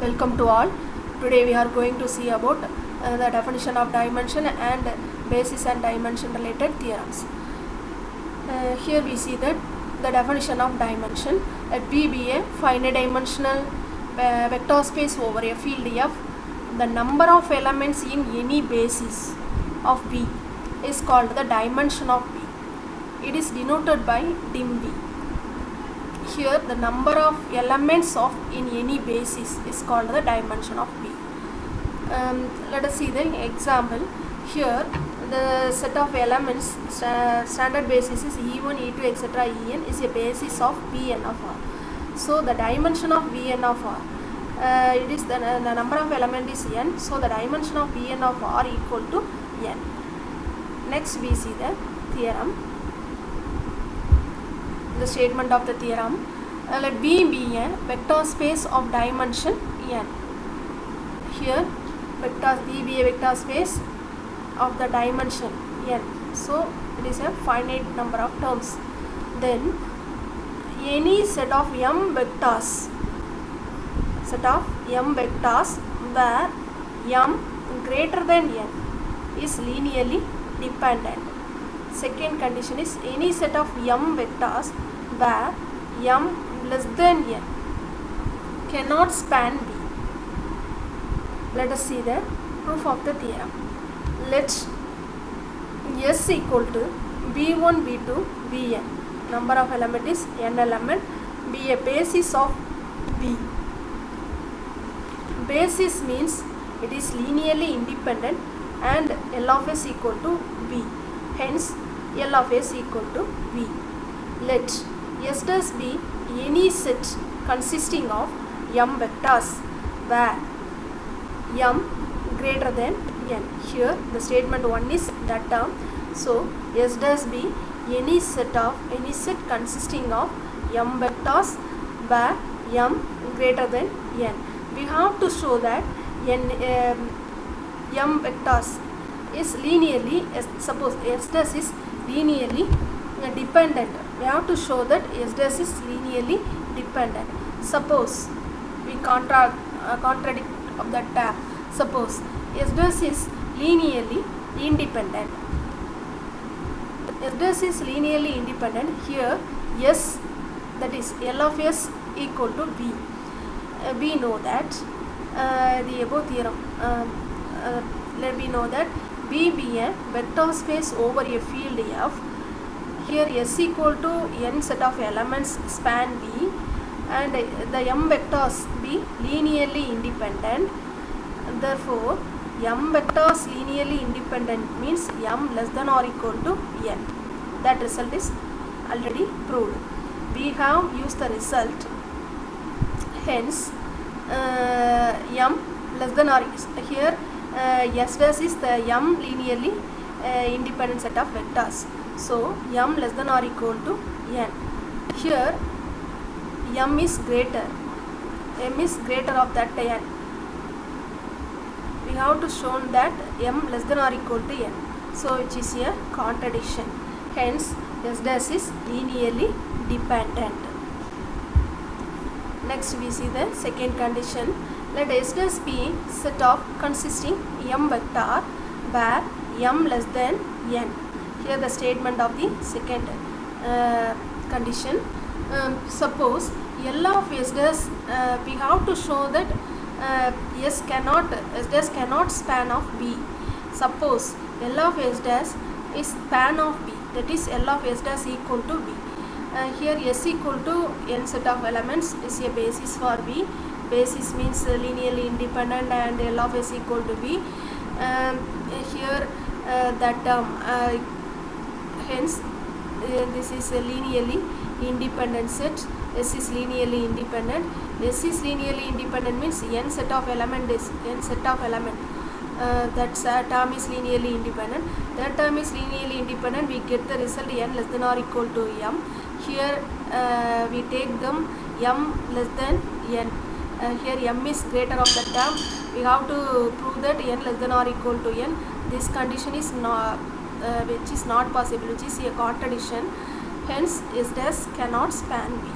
Welcome to all. Today we are going to see about the definition of dimension and basis and dimension related theorems. Here we see that the definition of dimension. Let B be a finite dimensional vector space over a field F. The number of elements in any basis of B is called the dimension of B. It is denoted by dim B. Here the number of elements of in any basis is called the dimension of B. Let us see the example. Here the set of elements standard basis is E1, E2, etc. En is a basis of Bn of R. So the dimension of Bn of R, it is the number of element is n, so the dimension of Bn of R equal to n. Next we see the theorem. The statement of the theorem. Let B be a vector space of dimension n. Here vector B be a vector space of the dimension n. So it is a finite number of terms. Then any set of m vectors where m greater than n is linearly dependent. Second condition is any set of m vectors where m less than n cannot span B. Let us see the proof of the theorem. Let S equal to B1, B2, Bn. Number of element is n element, be a basis of B. Basis means it is linearly independent and L of S equal to B. Hence L of S equal to B. Let S dash be any set consisting of m vectors where m greater than n. Here the statement 1 is that term. So S dash be any set consisting of m vectors where m greater than n. We have to show that m vectors is linearly, suppose S dash is linearly dependent. We have to show that S dash is linearly dependent. Suppose we contradict of that term. Suppose S dash is linearly independent. S dash is linearly independent. Here S, that is L of S equal to B. We know that the above theorem. Let me know that B be a vector space over a field F. Here S equal to n set of elements span B and the m vectors be linearly independent. Therefore m vectors linearly independent means m less than or equal to n. That result is already proved. We have used the result. Hence m less than or here S dash is the m linearly independent set of vectors. So m less than or equal to n. Here m is greater of that n. We have to show that m less than or equal to n. So which is a contradiction. Hence S dash is linearly dependent. Next we see the second condition. Let S dash be set of consisting m vector where m less than n. Here the statement of the second condition. Suppose L of S dash, we have to show that S dash cannot span of B. Suppose L of S dash is span of B, that is L of S dash equal to B. Here S equal to n set of elements is a basis for B. Basis means linearly independent and L of S equal to B. Here that term, hence this is a linearly independent set. S is linearly independent. S is linearly independent means n set of element is n set of element. That term is linearly independent. That term is linearly independent. We get the result n less than or equal to m. Here we take them m less than n. Here m is greater of the term. We have to prove that n less than or equal to n. This condition is not, which is not possible, which is a contradiction. Hence S dash cannot span B.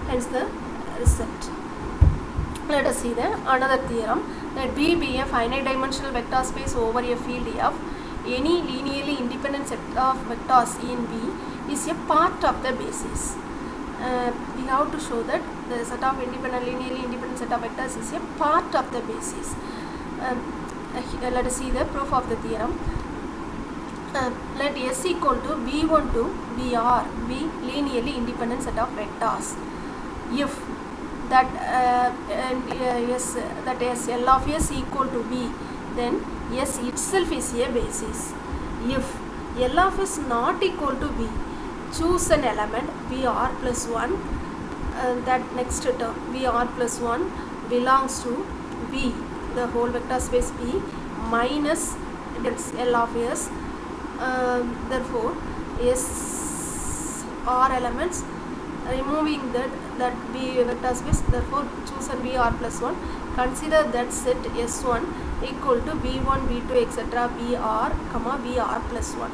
Hence the result. Let us see the another theorem. Let B be a finite dimensional vector space over a field F. Any linearly independent set of vectors in V is a part of the basis. We have to show that the set of linearly independent set of vectors is a part of the basis. Let us see the proof of the theorem. Let S equal to V1 to VR be linearly independent set of vectors. If that S L of S equal to V, then S itself is a basis. If L of S not equal to V, choose an element VR plus 1, that next term VR plus 1 belongs to V, the whole vector space V minus L of S. Therefore S R elements, removing that V vector space, therefore choose an VR plus 1. Consider that set S1 equal to V1, V2, etc. VR, VR plus 1.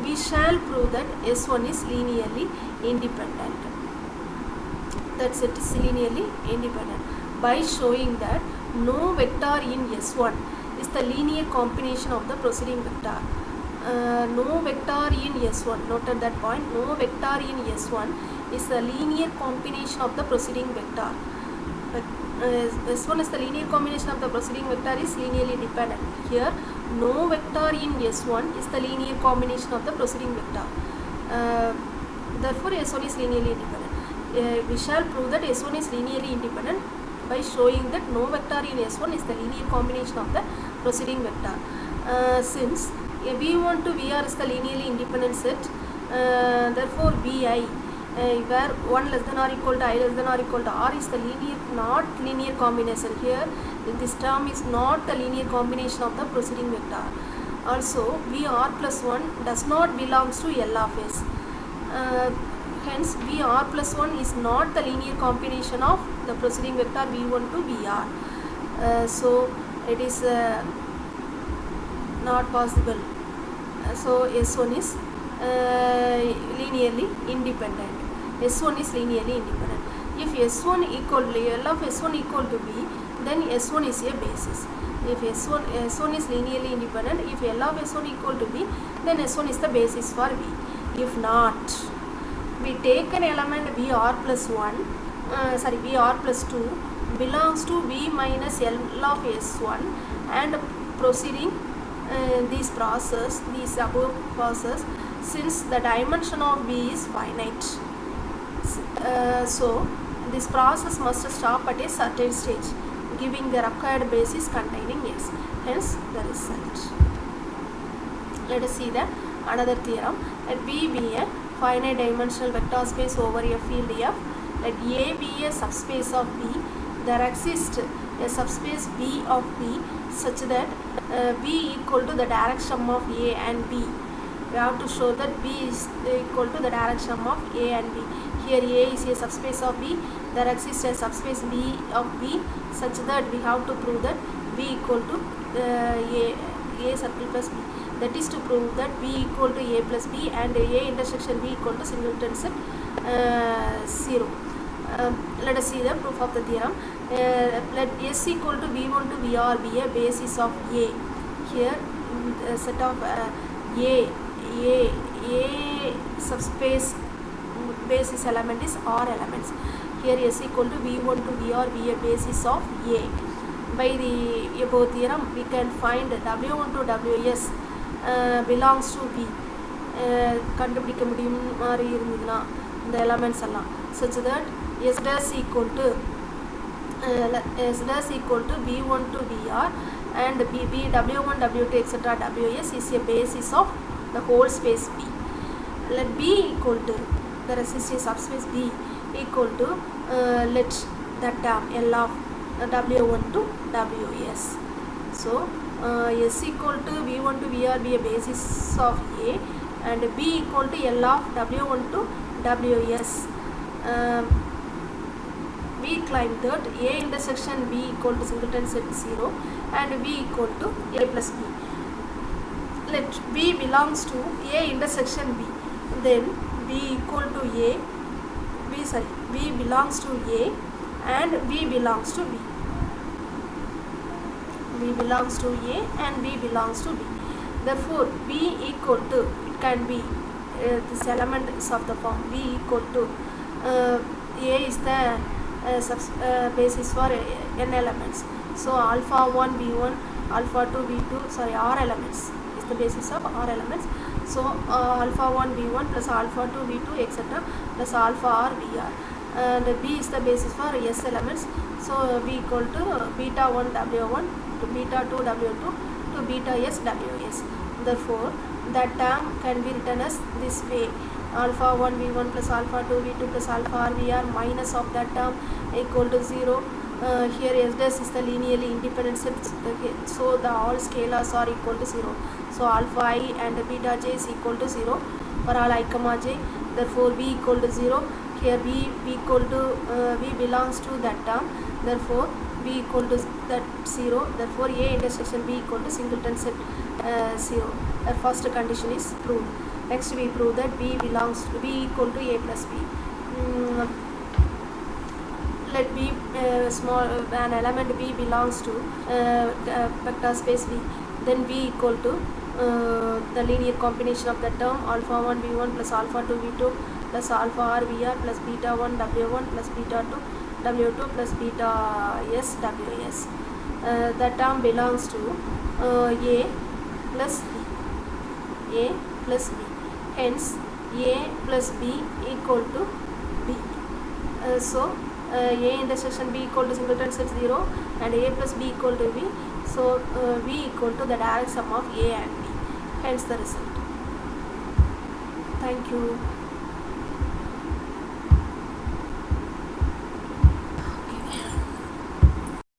We shall prove that S1 is linearly independent. That set is linearly independent by showing that no vector in S1 is the linear combination of the preceding vector. No vector in S1, note at that point, no vector in S1 is the linear combination of the preceding vector. S1 is the linear combination of the preceding vector is linearly dependent. Here, no vector in S1 is the linear combination of the preceding vector. Therefore, S1 is linearly independent. We shall prove that S1 is linearly independent by showing that no vector in S1 is the linear combination of the preceding vector. Since V1 to VR is the linearly independent set, therefore Vi, where 1 less than or equal to I less than or equal to R is the not linear combination. Here, this term is not the linear combination of the preceding vector. Also, VR plus 1 does not belongs to L of S. Hence, VR plus 1 is not the linear combination of the preceding vector V1 to VR. So, it is not possible. So, S1 is linearly independent. S1 is linearly independent. If S1 equal to L of S1 equal to V, then S1 is a basis. If S1 is linearly independent, if L of S1 equal to V, then S1 is the basis for V. If not, we take an element VR plus 1, VR plus 2 belongs to V minus L of S1 and proceeding these above process, since the dimension of V is finite. So this process must stop at a certain stage, giving the required basis containing S. Hence the result. Let us see the another theorem. Let V be a finite dimensional vector space over a field F. Let A be a subspace of B. There exists a subspace B of B such that B equal to the direct sum of A and B. We have to show that B is equal to the direct sum of A and B. Here A is a subspace of B. There exists a subspace B of B such that we have to prove that B equal to A circle plus B. That is to prove that B equal to A plus B and A intersection B equal to singleton set 0. Let us see the proof of the theorem. Let S equal to V1 to VR be a basis of A. Here set of A subspace basis element is R elements. Here S equal to V1 to VR be a basis of A. By the above theorem, we can find W1 to Ws belongs to V. கண்டுபிடிக்க முடியும் மாதிரி இருந்ததுன்னா இந்த elements எல்லாம் such that S dash equal to V1 to VR and W1, W2, etc. Ws is a basis of the whole space B. Let B equal to the resistive subspace B equal to let that term L of W1 to Ws. So S equal to V1 to VR be a basis of A and B equal to L of W1 to Ws. We claim that A intersection B equal to singleton set 0 and B equal to A plus B. Let B belongs to A intersection B. Then B equal to B belongs to A and V belongs to B. V belongs to A and B belongs to B. Therefore, B equal to, it can be this element is of the form B equal to A is the basis for n elements. So alpha 1 B1, alpha 2 B2, sorry, R elements is the basis of R elements. So alpha 1 B1 plus alpha 2 B2 etc. plus alpha R BR, and B is the basis for S elements. So B equal to beta 1 W1 to beta 2 W2 to beta S WS. Therefore, that term can be written as this way: alpha 1 V1 plus alpha 2 V2 plus alpha R VR minus of that term equal to 0. Here S dash is the linearly independent set, so the all scalars are equal to 0. So alpha I and beta j is equal to 0 for all I comma j. Therefore, B equal to 0. Here B equal to V belongs to that term. Therefore, B equal to that 0. Therefore, A intersection B equal to singleton set 0. The first condition is proved. Next, we prove that B belongs to B equal to A plus B. Let B small an element B belongs to vector space V. Then B equal to the linear combination of the term alpha 1 B1 plus alpha 2 B2 plus alpha R VR plus beta 1 W1 plus beta 2 W2 plus beta S WS. The term belongs to A plus B. A plus B. Hence, A plus B equal to B. So, A intersection B equal to singleton set 0 and A plus B equal to B. So, V equal to the direct sum of A and B. Hence the result. Thank you.